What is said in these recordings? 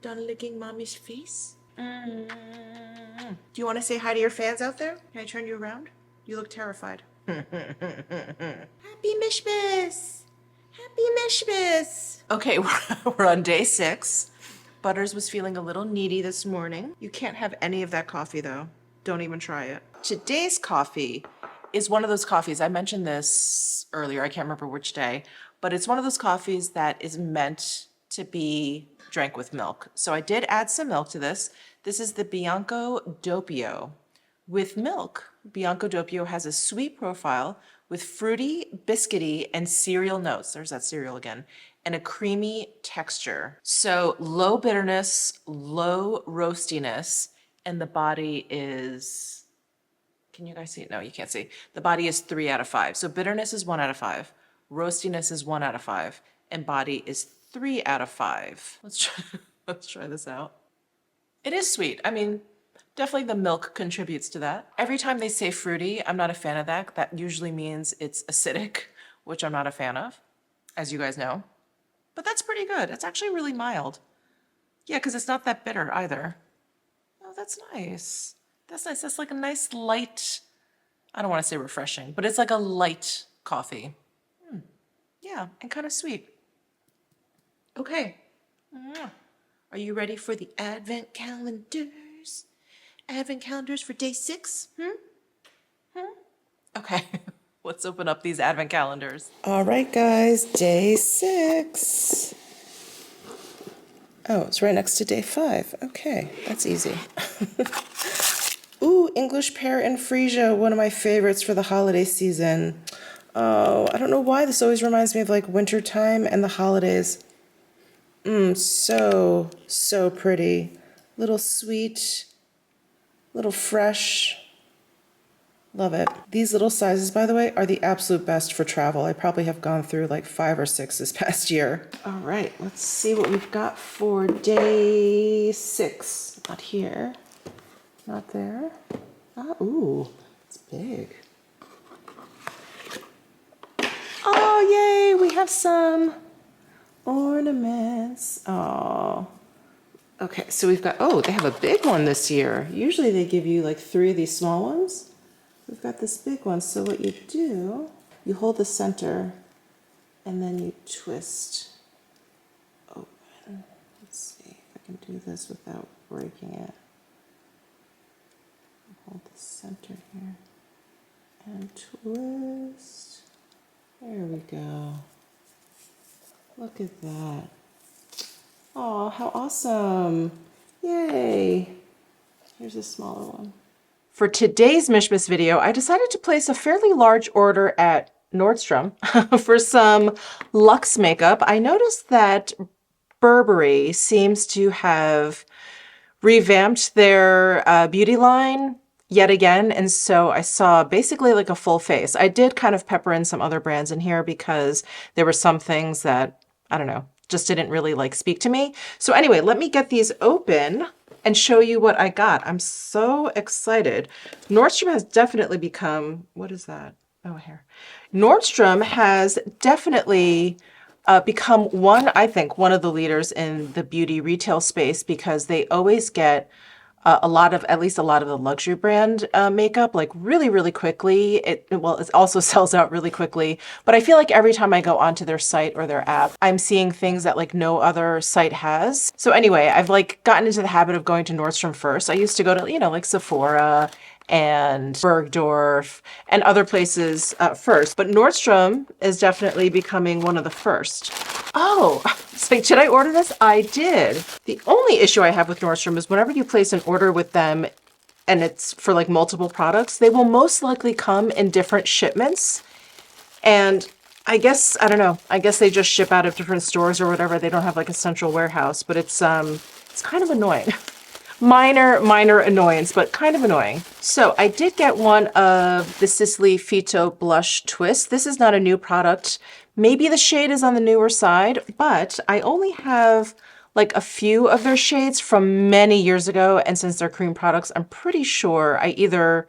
done licking mommy's face? Do you want to say hi to your fans out there? Can I turn you around? You look terrified. Happy Mishmas! Happy Mishmas! Okay, we're on day 6. Butters was feeling a little needy this morning. You can't have any of that coffee though. Don't even try it. Today's coffee is one of those coffees, I mentioned this earlier, I can't remember which day, but it's one of those coffees that is meant to be drank with milk. So I did add some milk to this. This is the Bianco Doppio with milk. Bianco Doppio has a sweet profile with fruity, biscuity, and cereal notes. There's that cereal again. And a creamy texture. So low bitterness, low roastiness, and the body is, can you guys see it? No, you can't see. The body is 3 out of 5. So bitterness is 1 out of 5. Roastiness is 1 out of 5. And body is 3 out of 5. Let's try this out. It is sweet. I mean, definitely the milk contributes to that. Every time they say fruity, I'm not a fan of that. That usually means it's acidic, which I'm not a fan of, as you guys know. But that's pretty good. It's actually really mild. Yeah, because it's not that bitter either. Oh, that's nice. That's nice. That's like a nice light, I don't want to say refreshing, but it's like a light coffee. Yeah, and kind of sweet. Okay. Are you ready for the advent calendars? Advent calendars for day 6? Okay, let's open up these advent calendars. All right, guys, day 6. Oh, it's right next to day 5. Okay, that's easy. Ooh, English pear and freesia, one of my favorites for the holiday season. Oh, I don't know why this always reminds me of like winter time and the holidays. So pretty. Little sweet, little fresh. Love it. These little sizes, by the way, are the absolute best for travel. I probably have gone through like 5 or 6 this past year. All right, let's see what we've got for day 6. Not here, not there. Ooh, it's big. Oh, yay, we have some ornaments. Oh, okay, so we've got, oh, they have a big one this year. Usually they give you like 3 of these small ones. We've got this big one. So what you do, you hold the center and then you twist open. Let's see if I can do this without breaking it. Hold the center here and twist. There we go. Look at that. Oh, how awesome. Yay. Here's a smaller one. For today's Mishmas video, I decided to place a fairly large order at Nordstrom for some luxe makeup. I noticed that Burberry seems to have revamped their beauty line yet again, and so I saw basically like a full face. I did kind of pepper in some other brands in here because there were some things that, I don't know, just didn't really like speak to me. So anyway, let me get these open and show you what I got. I'm so excited. Nordstrom has definitely become, what is that? Oh, here. Nordstrom has definitely become I think, one of the leaders in the beauty retail space because they always get at least a lot of the luxury brand makeup, like really quickly. It also sells out really quickly, but I feel like every time I go onto their site or their app, I'm seeing things that like no other site has. So anyway, I've like gotten into the habit of going to Nordstrom first. I used to go to, like Sephora and Bergdorf and other places first, but Nordstrom is definitely becoming one of the first. Oh, it's like, did I order this? I did. The only issue I have with Nordstrom is whenever you place an order with them and it's for like multiple products, they will most likely come in different shipments. And I guess, I don't know, I guess they just ship out of different stores or whatever. They don't have like a central warehouse, but it's kind of annoying. Minor annoyance, but kind of annoying. So I did get one of the Sicily Fito Blush Twist. This is not a new product. Maybe the shade is on the newer side, but I only have like a few of their shades from many years ago. And since they're cream products, I'm pretty sure I either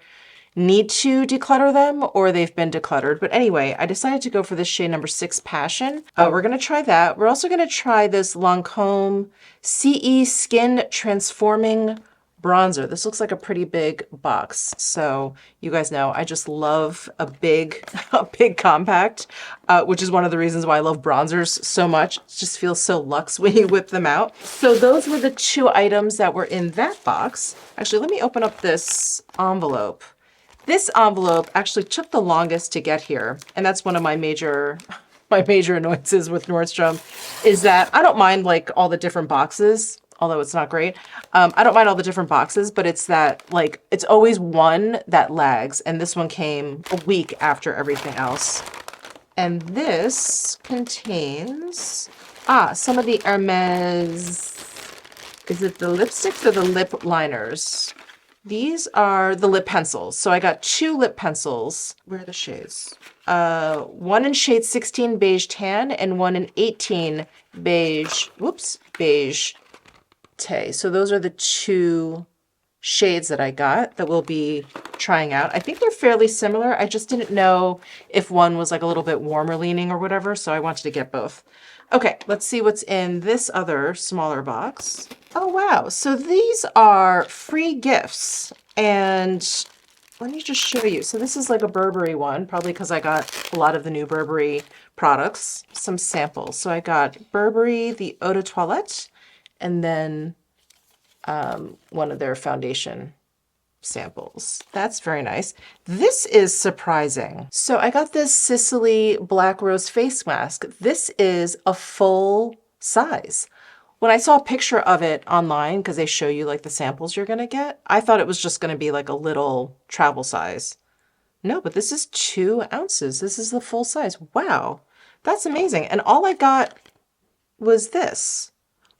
need to declutter them or they've been decluttered. But anyway, I decided to go for this shade number 6 Passion. We're going to try that. We're also going to try this Lancome CE Skin Transforming Bronzer. This looks like a pretty big box. So you guys know I just love a big, a big compact, which is one of the reasons why I love bronzers so much. It just feels so luxe when you whip them out. So those were the 2 items that were in that box. Actually, let me open up this envelope. This envelope actually took the longest to get here. And that's one of my major annoyances with Nordstrom is that I don't mind like all the different boxes, although it's not great. I don't mind all the different boxes, but it's that like, it's always one that lags. And this one came a week after everything else. And this contains, some of the Hermes, is it the lipsticks or the lip liners? These are the lip pencils. So I got 2 lip pencils. Where are the shades? One in shade 16 beige tan and one in 18 beige, beige tay. So those are the 2 shades that I got that we'll be trying out. I think they're fairly similar. I just didn't know if one was like a little bit warmer leaning or whatever. So I wanted to get both. Okay, let's see what's in this other smaller box. Oh, wow. So these are free gifts. And let me just show you. So this is like a Burberry one, probably because I got a lot of the new Burberry products, some samples. So I got Burberry, the Eau de Toilette, and then one of their foundation samples. That's very nice. This is surprising. So I got this Sicily Black Rose face mask. This is a full size. When I saw a picture of it online, because they show you like the samples you're going to get, I thought it was just going to be like a little travel size. No, but this is 2 ounces. This is the full size. Wow, that's amazing. And all I got was this.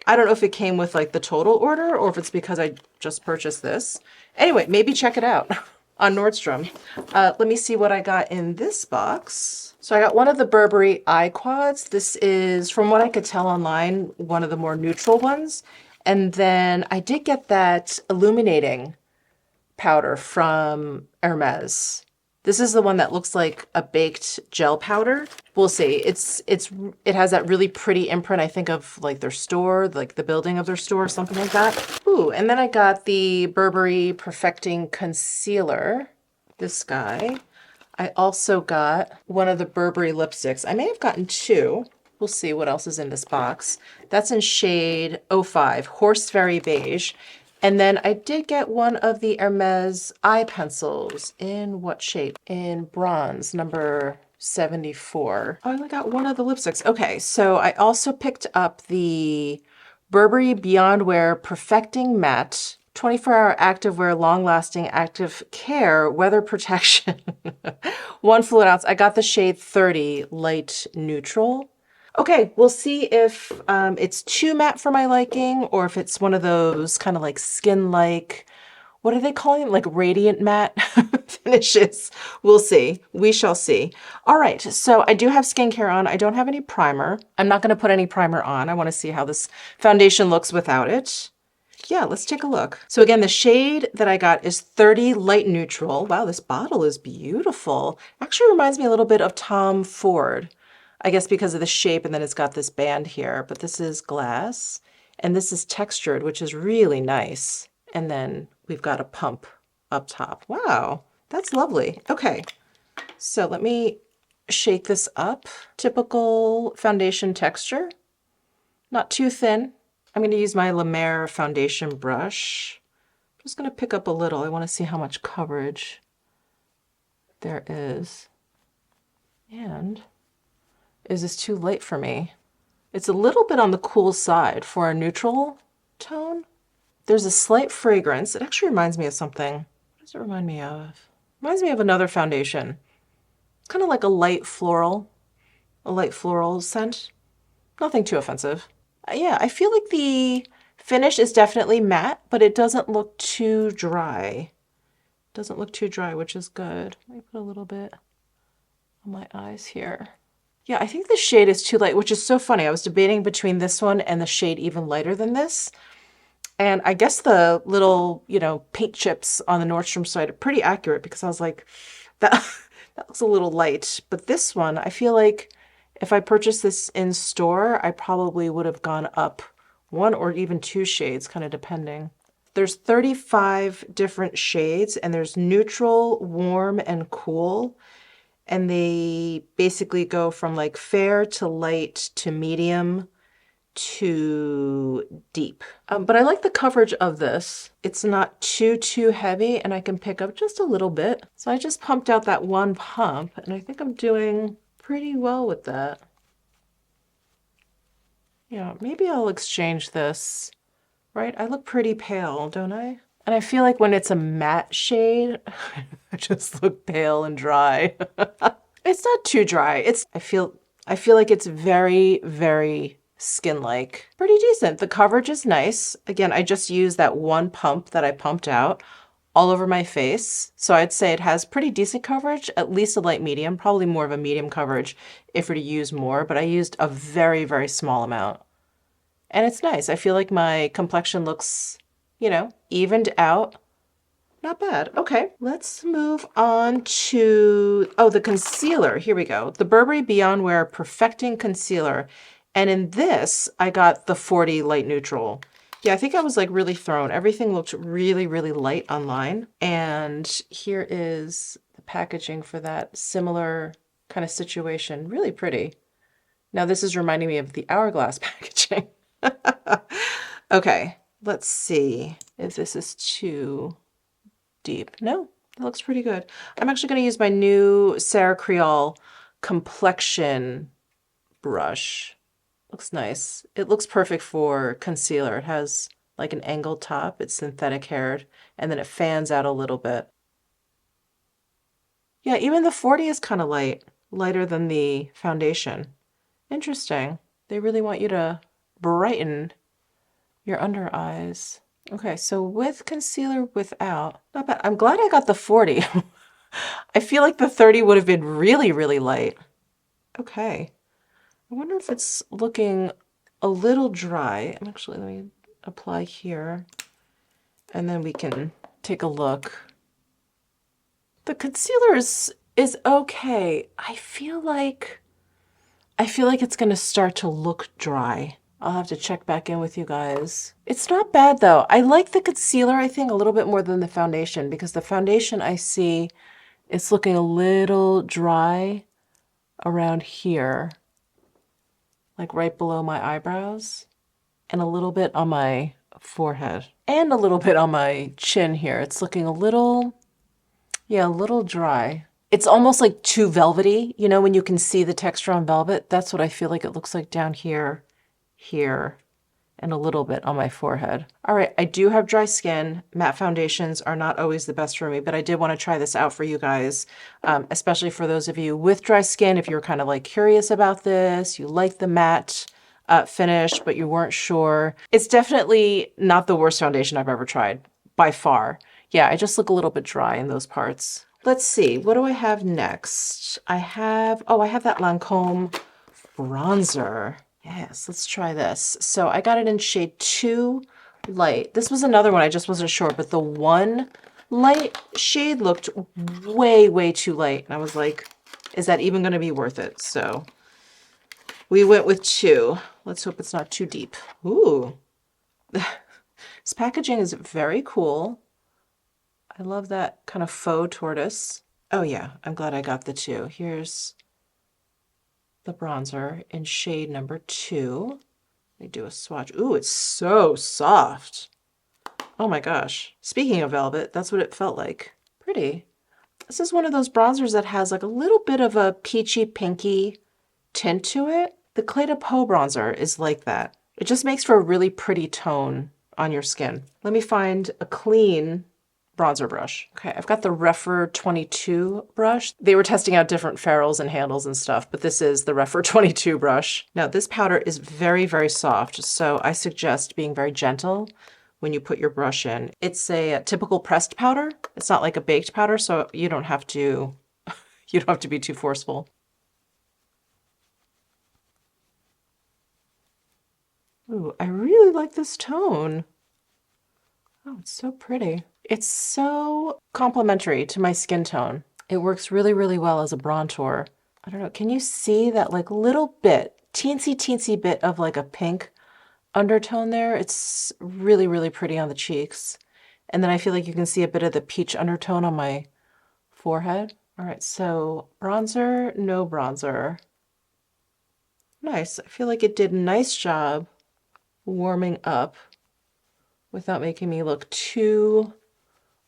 I don't know if it came with like the total order or if it's because I just purchased this. Anyway, maybe check it out on Nordstrom. Let me see what I got in this box. So I got one of the Burberry eye quads. This is, from what I could tell online, one of the more neutral ones. And then I did get that illuminating powder from Hermes. This is the one that looks like a baked gel powder. We'll see. It has that really pretty imprint, I think, of like their store, like the building of their store, something like that. Ooh, and then I got the Burberry Perfecting Concealer, this guy. I also got one of the Burberry lipsticks. I may have gotten 2. We'll see what else is in this box. That's in shade 05, Horseferry Beige. And then I did get one of the Hermes eye pencils in what shade? In bronze, number 74. Oh, I only got one of the lipsticks. Okay, so I also picked up the Burberry Beyond Wear Perfecting Matte 24-hour activewear, long-lasting active care, weather protection. 1 fluid ounce. I got the shade 30, light neutral. Okay, we'll see if it's too matte for my liking or if it's one of those kind of like skin-like, what are they calling them? Like radiant matte finishes. We'll see. We shall see. All right, so I do have skincare on. I don't have any primer. I'm not going to put any primer on. I want to see how this foundation looks without it. Yeah, let's take a look. So again, the shade that I got is 30 light neutral. Wow, this bottle is beautiful. Actually reminds me a little bit of Tom Ford. I guess because of the shape, and then it's got this band here, but this is glass and this is textured, which is really nice. And then we've got a pump up top. Wow, that's lovely. Okay, so let me shake this up. Typical foundation texture, not too thin. I'm going to use my La Mer foundation brush. I'm just going to pick up a little. I want to see how much coverage there is. And is this too light for me? It's a little bit on the cool side for a neutral tone. There's a slight fragrance. It actually reminds me of something. What does it remind me of? Reminds me of another foundation. Kind of like a light floral scent. Nothing too offensive. Yeah, I feel like the finish is definitely matte, but it doesn't look too dry. Doesn't look too dry, which is good. Let me put a little bit on my eyes here. Yeah, I think the shade is too light, which is so funny. I was debating between this one and the shade even lighter than this. And I guess the little, you know, paint chips on the Nordstrom side are pretty accurate because I was like, that, that looks a little light. But this one, I feel like if I purchased this in store, I probably would have gone up 1 or even 2 shades, kind of depending. There's 35 different shades and there's neutral, warm, and cool. And they basically go from like fair to light to medium too deep. But I like the coverage of this. It's not too heavy and I can pick up just a little bit. So I just pumped out that 1 pump and I think I'm doing pretty well with that. Yeah, maybe I'll exchange this, right? I look pretty pale, don't I? And I feel like when it's a matte shade, I just look pale and dry. It's not too dry. I feel like it's very skin-like. Pretty decent. The coverage is nice. Again, I just used that 1 pump that I pumped out all over my face. So I'd say it has pretty decent coverage, at least a light medium, probably more of a medium coverage if we're to use more, but I used a very small amount. And it's nice. I feel like my complexion looks, you know, evened out. Not bad. Okay, let's move on to, oh, the concealer. Here we go. The Burberry Beyond Wear Perfecting Concealer. And in this, I got the 40 Light Neutral. Yeah, I think I was like really thrown. Everything looked really light online. And here is the packaging for that similar kind of situation. Really pretty. Now this is reminding me of the Hourglass packaging. Okay, let's see if this is too deep. No, it looks pretty good. I'm actually going to use my new Sarah Creole complexion brush. Looks nice. It looks perfect for concealer. It has like an angled top. It's synthetic haired and then it fans out a little bit. Yeah, even the 40 is kind of light, lighter than the foundation. Interesting. They really want you to brighten your under eyes. Okay, so with concealer without, not bad. I'm glad I got the 40. I feel like the 30 would have been really light. Okay. I wonder if it's looking a little dry. Let me apply here and then we can take a look. The concealer is okay. I feel like it's going to start to look dry. I'll have to check back in with you guys. It's not bad though. I like the concealer, I think, a little bit more than the foundation because the foundation I see it's looking a little dry around here, like right below my eyebrows, and a little bit on my forehead, and a little bit on my chin here. It's looking a little, yeah, a little dry. It's almost like too velvety, you know, when you can see the texture on velvet. That's what I feel like it looks like down here, and a little bit on my forehead. All right, I do have dry skin. Matte foundations are not always the best for me, but I did want to try this out for you guys, especially for those of you with dry skin. If you're kind of like curious about this, you like the matte finish, but you weren't sure. It's definitely not the worst foundation I've ever tried, by far. Yeah, I just look a little bit dry in those parts. Let's see, what do I have next? I have that Lancome bronzer. Yes, let's try this. So I got it in shade 2 light. This was another one I just wasn't sure, but the 1 light shade looked way too light. And I was like, is that even going to be worth it? So we went with 2. Let's hope it's not too deep. Ooh, this packaging is very cool. I love that kind of faux tortoise. Oh yeah, I'm glad I got the 2. Here's the bronzer in shade number 2. Let me do a swatch. Ooh, it's so soft. Oh my gosh. Speaking of velvet, that's what it felt like. Pretty. This is one of those bronzers that has like a little bit of a peachy pinky tint to it. The Clé de Peau bronzer is like that. It just makes for a really pretty tone on your skin. Let me find a clean bronzer brush. Okay, I've got the Refer 22 brush. They were testing out different ferrules and handles and stuff, but this is the Refer 22 brush. Now this powder is very soft, so I suggest being very gentle when you put your brush in. It's a typical pressed powder. It's not like a baked powder, so you don't have to be too forceful. Ooh, I really like this tone. Oh, it's so pretty. It's so complementary to my skin tone. It works really, really well as a bronzer. I don't know, can you see that like little bit, teensy, teensy bit of like a pink undertone there? It's really, really pretty on the cheeks. And then I feel like you can see a bit of the peach undertone on my forehead. All right, so bronzer, no bronzer. Nice. I feel like it did a nice job warming up without making me look too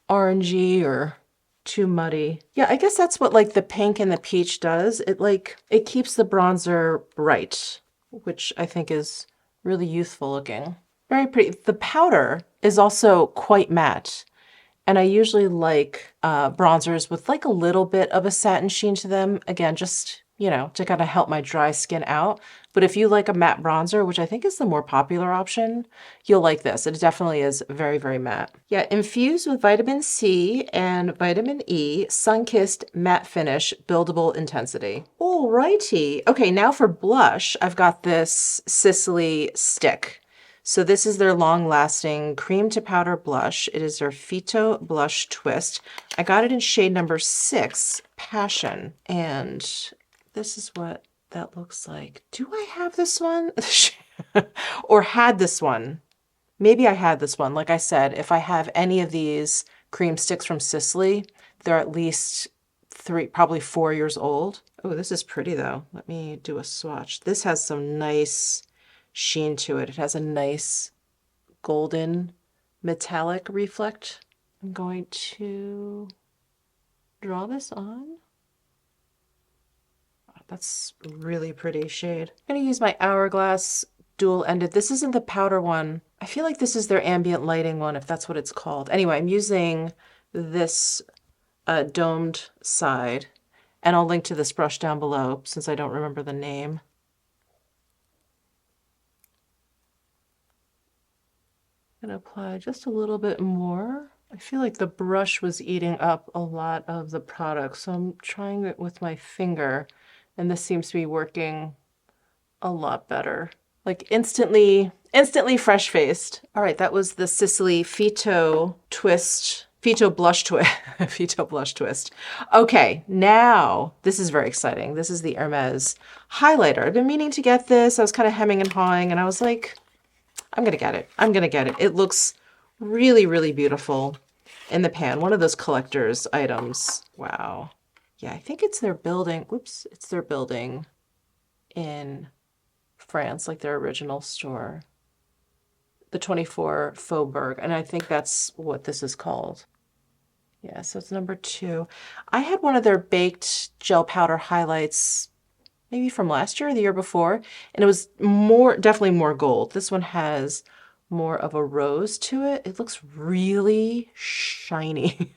orangey or too muddy. Yeah, I guess that's what like the pink and the peach does. It keeps the bronzer bright, which I think is really youthful looking. Very pretty. The powder is also quite matte. And I usually like bronzers with like a little bit of a satin sheen to them. Again, just, you know, to kind of help my dry skin out. But if you like a matte bronzer, which I think is the more popular option, you'll like this. It definitely is very, very matte. Yeah, infused with vitamin C and vitamin E, sun-kissed matte finish, buildable intensity. Alrighty. Okay, now for blush, I've got this Sicily stick. So this is their long-lasting cream to powder blush. It is their Phyto Blush Twist. I got it in shade number 6, Passion. And this is what that looks like. Do I have this one? Or had this one? Maybe I had this one. Like I said, if I have any of these cream sticks from Sicily, they're at least 3, probably 4 years old. Oh, this is pretty though. Let me do a swatch. This has some nice sheen to it. It has a nice golden metallic reflect. I'm going to draw this on. Oh, that's really pretty shade. I'm going to use my Hourglass dual-ended. This isn't the powder one. I feel like this is their ambient lighting one, if that's what it's called. Anyway, I'm using this domed side, and I'll link to this brush down below since I don't remember the name. And apply just a little bit more. I feel like the brush was eating up a lot of the product, so I'm trying it with my finger, and this seems to be working a lot better. Like instantly fresh-faced. All right, that was the Sicily Phyto Twist, Phyto Blush Twist, Phyto Blush Twist. Okay, now this is very exciting. This is the Hermes highlighter. I've been meaning to get this. I was kind of hemming and hawing, and I was like, I'm gonna get it. I'm gonna get it. It looks really, really beautiful in the pan. One of those collector's items. Wow. Yeah, I think it's their building. Whoops, it's their building in France, like their original store. The 24 Faubourg. And I think that's what this is called. Yeah, so it's number 2. I had one of their baked gel powder highlights maybe from last year or the year before, and it was definitely more gold. This one has more of a rose to it. It looks really shiny,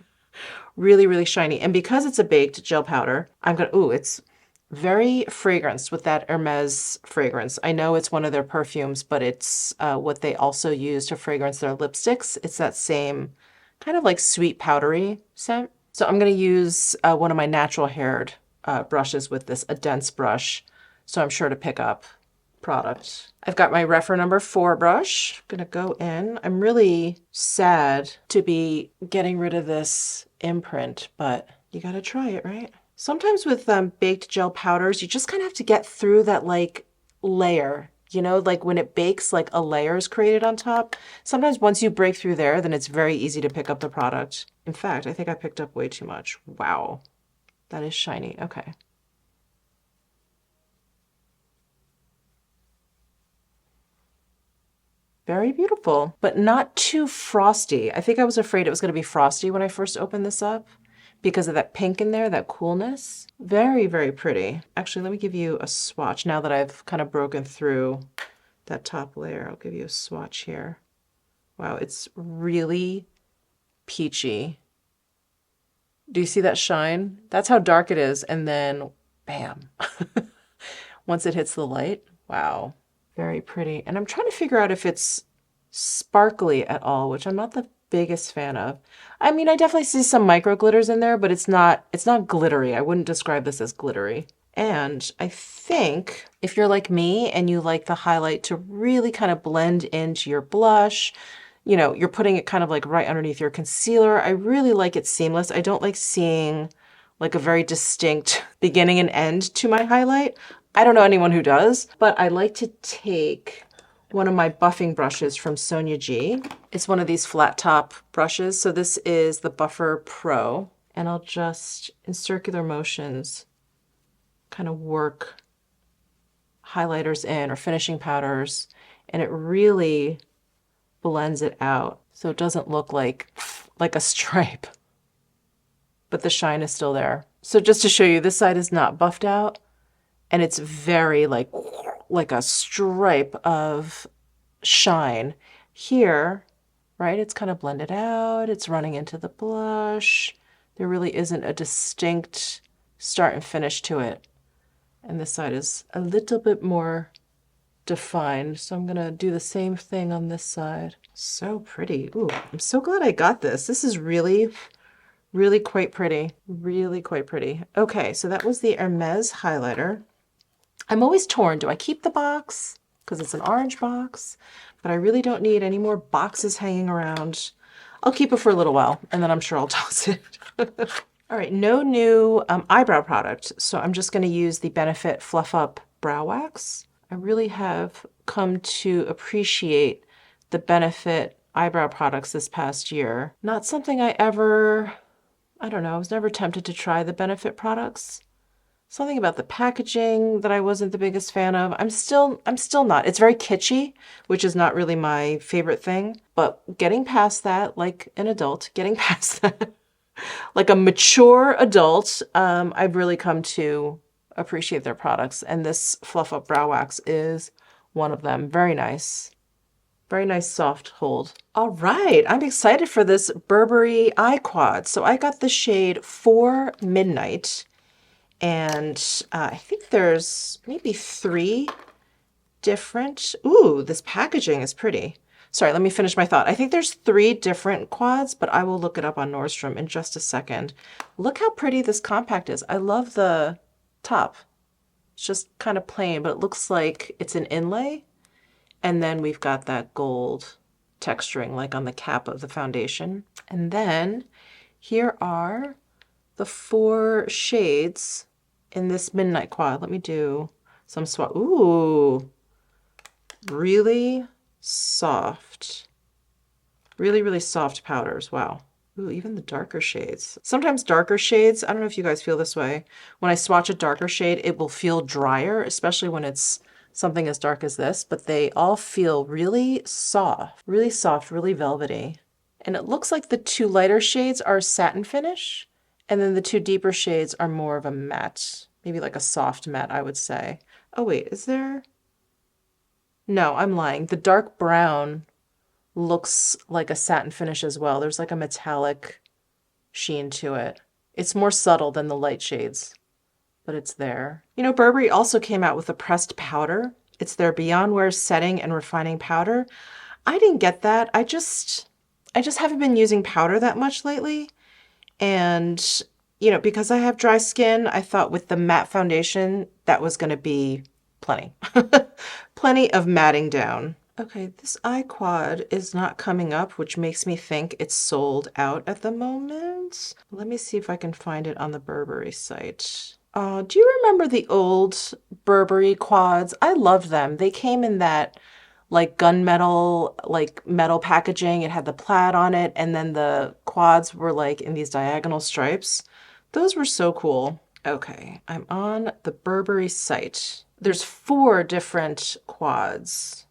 really, really shiny. And because it's a baked gel powder, it's very fragranced with that Hermes fragrance. I know it's one of their perfumes, but it's what they also use to fragrance their lipsticks. It's that same kind of like sweet powdery scent. So I'm going to use one of my natural haired brushes with this, a dense brush, so I'm sure to pick up product. I've got my Refer number 4 brush. I'm gonna go in. I'm really sad to be getting rid of this imprint, but you gotta try it, right? Sometimes with baked gel powders, you just kind of have to get through that like layer, you know, like when it bakes, like a layer is created on top. Sometimes once you break through there, then it's very easy to pick up the product. In fact, I think I picked up way too much. Wow. That is shiny. Okay. Very beautiful, but not too frosty. I think I was afraid it was going to be frosty when I first opened this up because of that pink in there, that coolness. Very, very pretty. Actually, let me give you a swatch now that I've kind of broken through that top layer. I'll give you a swatch here. Wow, it's really peachy. Do you see that shine? That's how dark it is. And then bam, once it hits the light, wow, very pretty. And I'm trying to figure out if it's sparkly at all, which I'm not the biggest fan of. I mean, I definitely see some micro glitters in there, but it's not glittery. I wouldn't describe this as glittery. And I think if you're like me and you like the highlight to really kind of blend into your blush, you know, you're putting it kind of like right underneath your concealer. I really like it seamless. I don't like seeing like a very distinct beginning and end to my highlight. I don't know anyone who does, but I like to take one of my buffing brushes from Sonia G. It's one of these flat top brushes. So this is the Buffer Pro, and I'll just, in circular motions, kind of work highlighters in or finishing powders, and it really blends it out. So it doesn't look like a stripe, but the shine is still there. So just to show you, this side is not buffed out, and it's very like a stripe of shine. Here, right, it's kind of blended out. It's running into the blush. There really isn't a distinct start and finish to it. And this side is a little bit more defined. So I'm gonna do the same thing on this side. So pretty. Ooh, I'm so glad I got this. This is really, really quite pretty. Really quite pretty. Okay, so that was the Hermes highlighter. I'm always torn. Do I keep the box? Because it's an orange box, but I really don't need any more boxes hanging around. I'll keep it for a little while, and then I'm sure I'll toss it. All right, no new eyebrow product, so I'm just going to use the Benefit Fluff Up Brow Wax. I really have come to appreciate the Benefit eyebrow products this past year. Not something I don't know, I was never tempted to try the Benefit products. Something about the packaging that I wasn't the biggest fan of. I'm still not. It's very kitschy, which is not really my favorite thing. But getting past that, like an adult, getting past that, like a mature adult, I've really come to appreciate their products. And this Fluff Up Brow Wax is one of them. Very nice. Very nice soft hold. All right, I'm excited for this Burberry Eye Quad. So I got the shade 4 Midnight. And I think there's maybe 3 different, ooh, this packaging is pretty. Sorry, let me finish my thought. I think there's 3 different quads, but I will look it up on Nordstrom in just a second. Look how pretty this compact is. I love the top. It's just kind of plain, but it looks like it's an inlay. And then we've got that gold texturing like on the cap of the foundation. And then here are the 4 shades in this Midnight Quad. Let me do some swatch. Ooh, really soft. Really, really soft powders. Wow. Ooh, even the darker shades. Sometimes darker shades, I don't know if you guys feel this way. When I swatch a darker shade, it will feel drier, especially when it's something as dark as this, but they all feel really soft, really velvety. And it looks like the 2 lighter shades are satin finish. And then the 2 deeper shades are more of a matte, maybe like a soft matte, I would say. Oh wait, is there? No, I'm lying. The dark brown looks like a satin finish as well. There's like a metallic sheen to it. It's more subtle than the light shades, but it's there. You know, Burberry also came out with a pressed powder. It's their Beyond Wear setting and refining powder. I didn't get that. I just haven't been using powder that much lately. And, you know, because I have dry skin, I thought with the matte foundation, that was going to be plenty. Plenty of matting down. Okay, this eye quad is not coming up, which makes me think it's sold out at the moment. Let me see if I can find it on the Burberry site. Do you remember the old Burberry quads? I loved them. They came in that like gunmetal, like metal packaging. It had the plaid on it, and then the quads were like in these diagonal stripes. Those were so cool. Okay, I'm on the Burberry site. There's 4 different quads.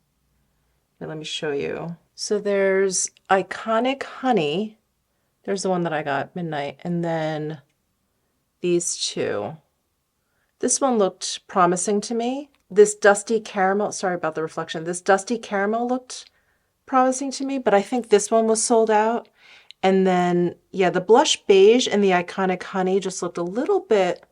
Here, let me show you. So there's Iconic Honey. There's the one that I got, Midnight, and then these 2. This one looked promising to me. This dusty caramel, sorry about the reflection, this dusty caramel looked promising to me, but I think this one was sold out. And then, yeah, the blush beige and the Iconic Honey just looked a little bit,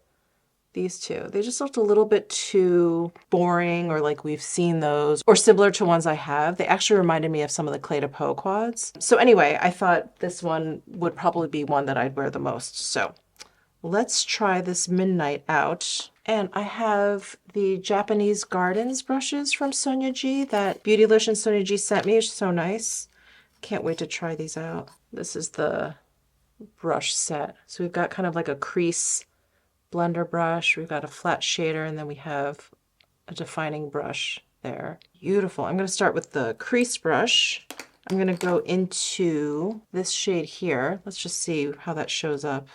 these 2, they just looked a little bit too boring, or like we've seen those, or similar to ones I have. They actually reminded me of some of the Clé de Peau quads. So anyway, I thought this one would probably be one that I'd wear the most. So let's try this Midnight out. And I have the Japanese Gardens brushes from Sonia G that Beautylish and Sonia G sent me. It's so nice. Can't wait to try these out. This is the brush set. So we've got kind of like a crease blender brush, we've got a flat shader, and then we have a defining brush there. Beautiful. I'm going to start with the crease brush. I'm going to go into this shade here. Let's just see how that shows up.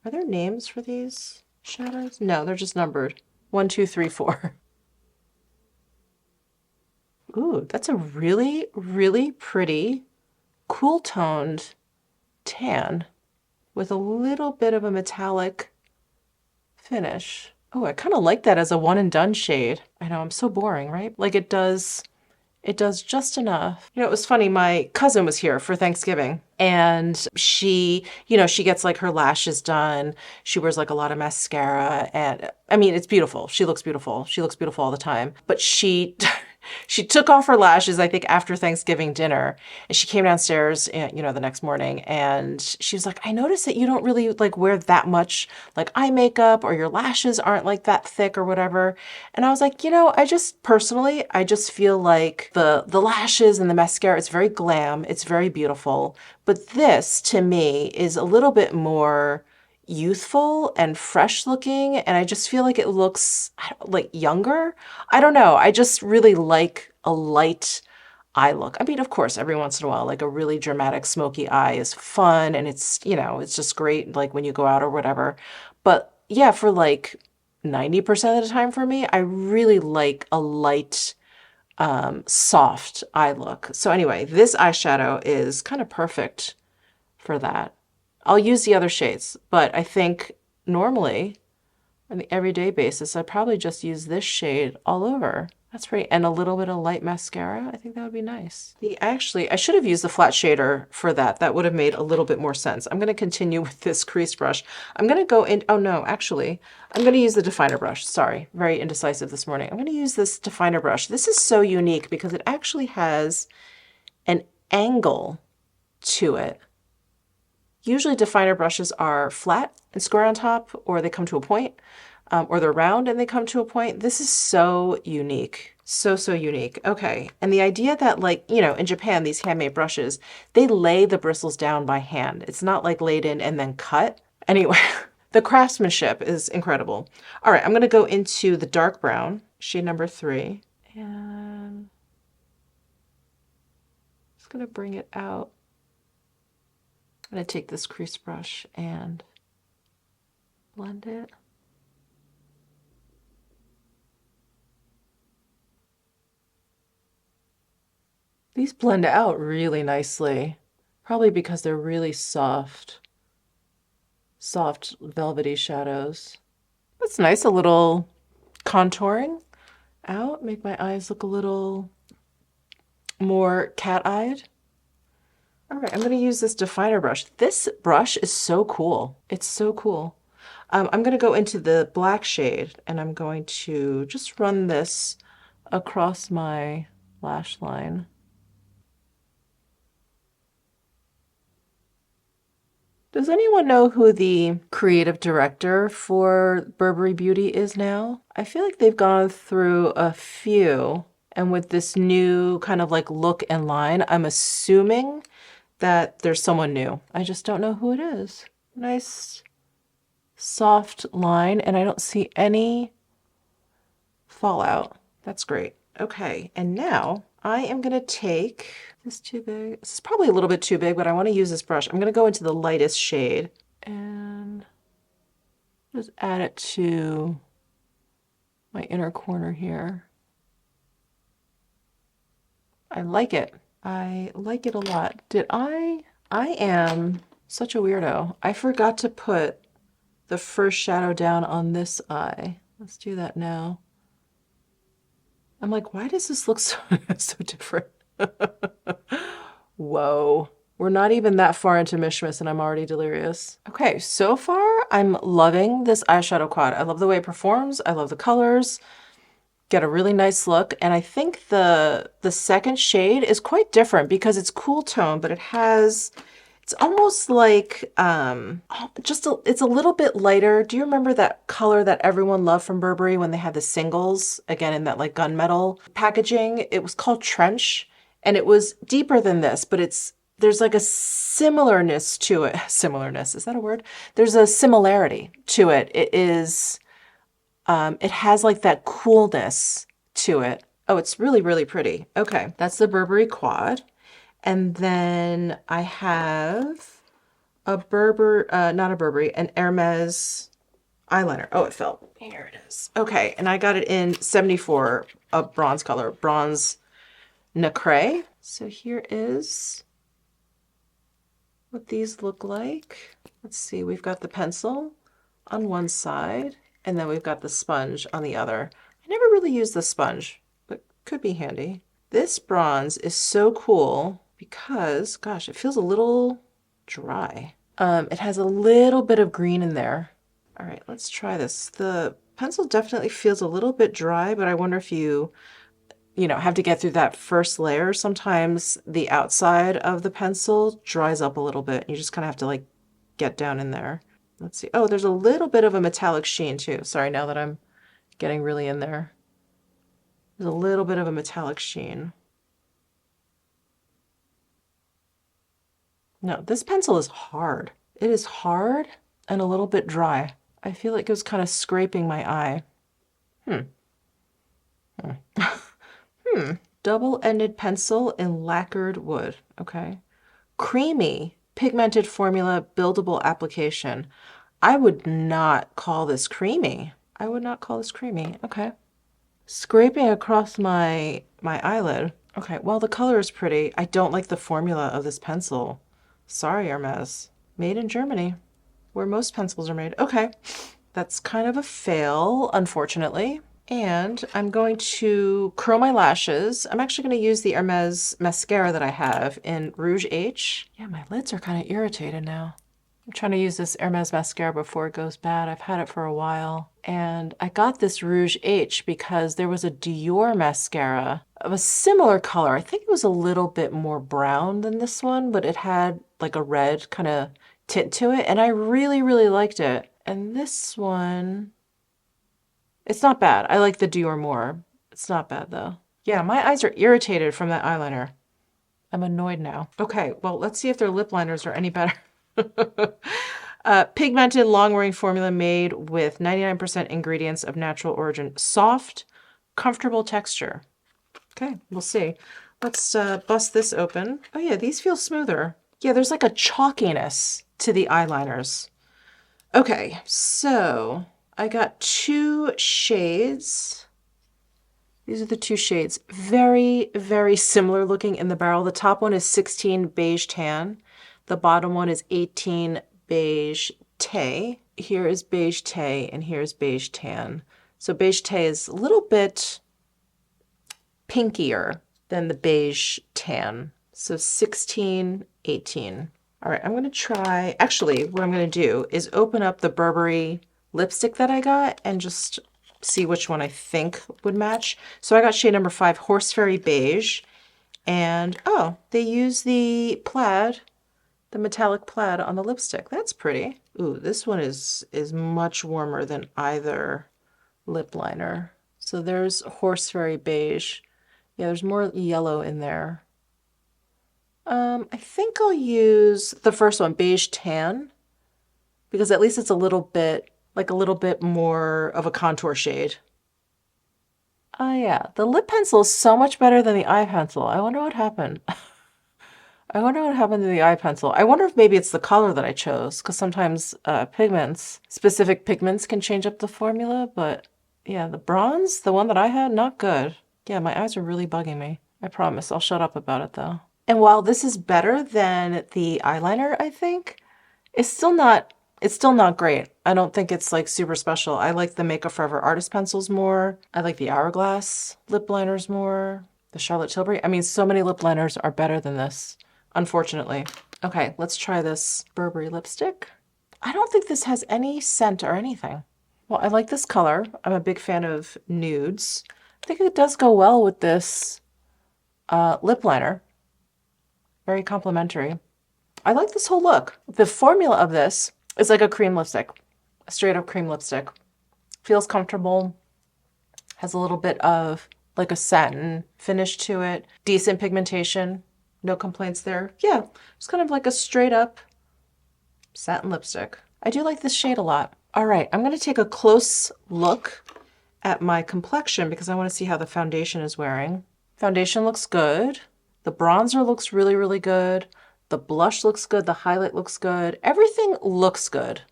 Are there names for these shadows? No, they're just numbered. 1, 2, 3, 4. Ooh, that's a really, really pretty, cool toned tan with a little bit of a metallic finish. Oh, I kind of like that as a one and done shade. I know, I'm so boring, right? Like it does just enough. You know, it was funny, my cousin was here for Thanksgiving and she, you know, she gets like her lashes done. She wears like a lot of mascara and I mean, it's beautiful. She looks beautiful. She looks beautiful all the time. But she she took off her lashes, I think, after Thanksgiving dinner. And she came downstairs, you know, the next morning and she was like, I noticed that you don't really like wear that much like eye makeup or your lashes aren't like that thick or whatever. And I was like, you know, I just personally, I just feel like the lashes and the mascara, it's very glam. It's very beautiful. But this to me is a little bit more youthful and fresh looking, and I just feel like it looks like younger. I don't know. I just really like a light eye look. I mean, of course, every once in a while, like a really dramatic smoky eye is fun and it's, you know, it's just great like when you go out or whatever. But yeah, for like 90% of the time for me, I really like a light soft eye look. So anyway, this eyeshadow is kind of perfect for that. I'll use the other shades, but I think normally on the everyday basis, I'd probably just use this shade all over. That's pretty, and a little bit of light mascara. I think that would be nice. I should have used the flat shader for that. That would have made a little bit more sense. I'm going to continue with this crease brush. I'm going to go in, oh no, actually, I'm going to use the definer brush. Sorry, very indecisive this morning. I'm going to use this definer brush. This is so unique because it actually has an angle to it. Usually definer brushes are flat and square on top, or they come to a point, or they're round and they come to a point. This is so unique. So, so unique. Okay. And the idea that like, you know, in Japan, these handmade brushes, they lay the bristles down by hand. It's not like laid in and then cut. Anyway, the craftsmanship is incredible. All right. I'm going to go into the dark brown, shade number 3, and I'm just going to bring it out. I'm going to take this crease brush and blend it. These blend out really nicely, probably because they're really soft velvety shadows. That's nice, a little contouring out, make my eyes look a little more cat-eyed. All right, I'm going to use this definer brush. This brush is so cool. It's so cool. I'm going to go into the black shade and I'm going to just run this across my lash line. Does anyone know who the creative director for Burberry Beauty is now? I feel like they've gone through a few, and with this new kind of like look and line, I'm assuming that there's someone new. I just don't know who it is. Nice soft line, and I don't see any fallout. That's great. Okay, and now I am gonna take, is this too big? This is probably a little bit too big, but I wanna use this brush. I'm gonna go into the lightest shade and just add it to my inner corner here. I like it. I like it a lot. I am such a weirdo. I forgot to put the first shadow down on this eye. Let's do that now. I'm like, why does this look so, so different? Whoa. We're not even that far into Mishmas and I'm already delirious. Okay, so far I'm loving this eyeshadow quad. I love the way it performs. I love the colors. Get a really nice look. And I think the second shade is quite different because it's cool tone, but it's almost like, it's a little bit lighter. Do you remember that color that everyone loved from Burberry when they had the singles, again, in that like gunmetal packaging? It was called Trench, and it was deeper than this, but it's there's like a similarness to it. Similarness, is that a word? There's a similarity to it. It is, it has like that coolness to it. Oh, it's really, really pretty. Okay, that's the Burberry Quad. And then I have a not a Burberry, an Hermes eyeliner. Oh, it fell. Here it is. Okay, and I got it in 74, a bronze color, bronze nacre. So here is what these look like. Let's see, we've got the pencil on one side, and then we've got the sponge on the other. I never really use the sponge, but could be handy. This bronze is so cool because, gosh, it feels a little dry. It has a little bit of green in there. All right, let's try this. The pencil definitely feels a little bit dry, but I wonder if you have to get through that first layer. Sometimes the outside of the pencil dries up a little bit. You just kind of have to like get down in there. Let's see. Oh, there's a little bit of a metallic sheen too. Sorry, now that I'm getting really in there. There's a little bit of a metallic sheen. No, this pencil is hard. It is hard and a little bit dry. I feel like it was kind of scraping my eye. Double-ended pencil in lacquered wood. Okay. Creamy, pigmented formula, buildable application. I would not call this creamy. I would not call this creamy. Okay. Scraping across my eyelid. Okay, well, the color is pretty. I don't like the formula of this pencil. Sorry, Hermes. Made in Germany, where most pencils are made. Okay, that's kind of a fail, unfortunately. And I'm going to curl my lashes. I'm actually going to use the Hermes mascara that I have in Rouge H. Yeah, my lids are kind of irritated now. I'm trying to use this Hermes mascara before it goes bad. I've had it for a while. And I got this Rouge H because there was a Dior mascara of a similar color. I think it was a little bit more brown than this one, but it had like a red kind of tint to it. And I really, really liked it. And this one, it's not bad. I like the Dior more. It's not bad though. Yeah, my eyes are irritated from that eyeliner. I'm annoyed now. Okay, well, let's see if their lip liners are any better. Pigmented long-wearing formula made with 99% ingredients of natural origin. Soft, comfortable texture. Okay, we'll see. Let's bust this open. Oh yeah, these feel smoother. Yeah, there's like a chalkiness to the eyeliners. Okay, so I got two shades. These are the two shades. Very, very similar looking in the barrel. The top one is 16 beige tan. The bottom one is 18 beige tay. Here is beige tay and here's beige tan. So beige tay is a little bit pinkier than the beige tan. So 16, 18. All right, I'm going to try, actually, what I'm going to do is open up the Burberry lipstick that I got and just see which one I think would match. So I got shade number 5, Horse Fairy Beige. And, oh, they use the plaid, the metallic plaid on the lipstick. That's pretty. Ooh, this one is much warmer than either lip liner. So there's Horse Fairy Beige. Yeah, there's more yellow in there. I think I'll use the first one, Beige Tan, because at least it's a little bit more of a contour shade. Oh yeah, the lip pencil is so much better than the eye pencil. I wonder what happened. I wonder what happened to the eye pencil. I wonder if maybe it's the color that I chose, because sometimes specific pigments can change up the formula, but yeah, the bronze, the one that I had, not good. Yeah, my eyes are really bugging me. I promise, I'll shut up about it though. And while this is better than the eyeliner, I think, it's still not great. I don't think it's like super special. I like the Make Up For Ever Artist pencils more. I like the Hourglass lip liners more. The Charlotte Tilbury. I mean, so many lip liners are better than this, unfortunately. Okay, let's try this Burberry lipstick. I don't think this has any scent or anything. Well, I like this color. I'm a big fan of nudes. I think it does go well with this lip liner. Very complimentary. I like this whole look. The formula of this is like a cream lipstick, a straight up cream lipstick. Feels comfortable, has a little bit of like a satin finish to it, decent pigmentation, No complaints there. Yeah, it's kind of like a straight up satin lipstick. I do like this shade a lot. All right, I'm gonna take a close look at my complexion because I wanna see how the foundation is wearing. Foundation looks good. The bronzer looks really, really good. The blush looks good. The highlight looks good. Everything looks good.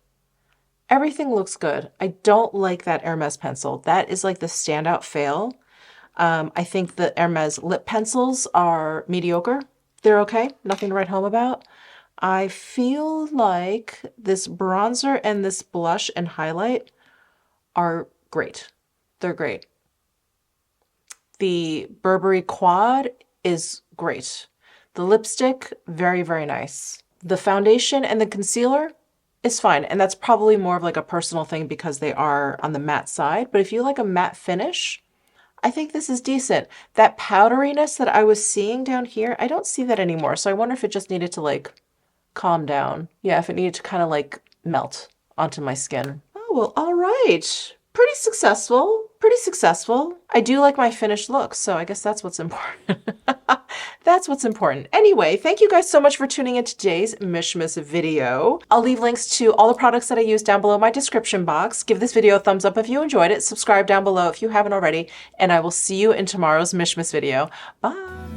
Everything looks good. I don't like that Hermes pencil. That is like the standout fail. I think the Hermes lip pencils are mediocre. They're okay, nothing to write home about. I feel like this bronzer and this blush and highlight are great. They're great. The Burberry quad is great. The lipstick, very, very nice. The foundation and the concealer is fine. And that's probably more of like a personal thing because they are on the matte side. But if you like a matte finish, I think this is decent. That powderiness that I was seeing down here, I don't see that anymore. So I wonder if it just needed to like calm down. Yeah, if it needed to kind of like melt onto my skin. Oh, well, all right. Pretty successful. Pretty successful. I do like my finished look, so I guess that's what's important. That's what's important. Anyway, thank you guys so much for tuning in today's Mishmas video. I'll leave links to all the products that I use down below in my description box. Give this video a thumbs up if you enjoyed it. Subscribe down below if you haven't already, and I will see you in tomorrow's Mishmas video. Bye.